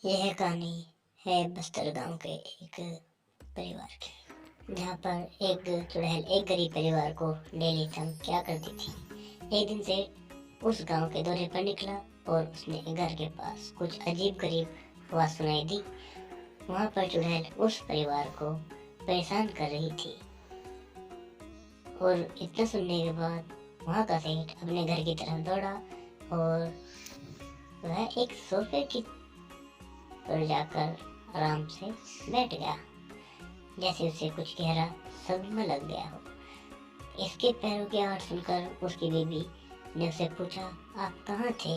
यह कहानी है बस्तर गांव के एक परिवार की, जहाँ पर एक चुड़ैल एक गरीब परिवार को डेली तंग क्या करती थी। एक दिन से उस गांव के दौरे पर निकला और उसने घर के पास कुछ अजीब गरीब आवाज सुनाई दी। वहाँ पर चुड़ैल उस परिवार को परेशान कर रही थी और इतना सुनने के बाद वहाँ का सेठ अपने घर की तरफ दौड़ा और वह एक सोफे की पर जाकर आराम से बैठ गया, जैसे उसे कुछ गहरा सदमा लग गया हो। इसके पैरों की आवाज सुनकर उसकी बीवी ने उसे पूछा, आप कहाँ थे?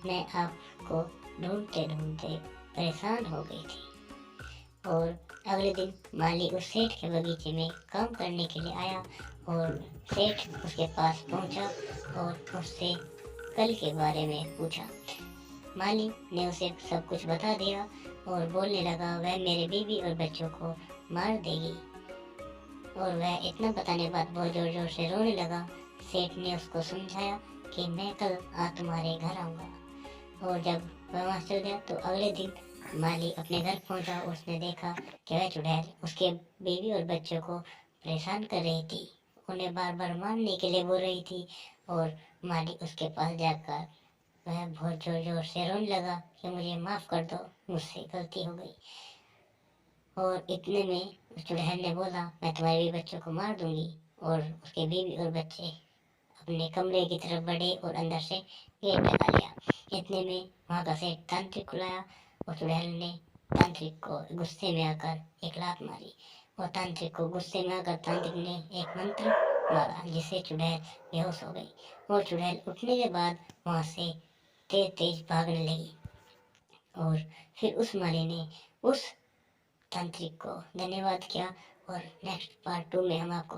मैं आपको ढूंढते ढूंढते परेशान हो गई थी। और अगले दिन माली उस सेठ के बगीचे में काम करने के लिए आया और सेठ उसके पास पहुंचा और उससे कल के बारे में पूछा। माली ने उसे सब कुछ बता दिया और बोलने लगा, वह मेरे बीवी और बच्चों को मार देगी। और वह इतना बताने के बाद बहुत जोर जोर से रोने लगा। सेठ ने उसको समझाया कि मैं कल तुम्हारे घर आऊँगा। और जब वह वहाँ चल गया तो अगले दिन माली अपने घर पहुंचा। उसने देखा कि वह चुड़ैल उसके बीवी और बच्चों को परेशान कर रही थी, उन्हें बार बार मारने के लिए बोल रही थी। और माली उसके पास जाकर वह बहुत जोर जोर से रोने लगा कि मुझे माफ़ कर दो, मुझसे गलती हो गई। और इतने में उस चुड़ैल ने बोला, मैं तुम्हारे भी बच्चों को मार दूंगी। और उसके बीवी और बच्चे अपने कमरे की तरफ बढ़े और अंदर से गेट लगा लिया। इतने में वहाँ का सेठ तांत्रिक को लाया और चुड़ैल ने तांत्रिक को गुस्से में आकर एक लात मारी। और तांत्रिक को गुस्से में आकर तांत्रिक ने एक मंत्र मारा जिससे चुड़ैल बेहोश हो गई। और चुड़ैल उठने के बाद वहाँ से तेज तेज भागने लगी। और फिर उस माली ने उस तांत्रिक को धन्यवाद किया। और नेक्स्ट पार्ट 2 में हम आपको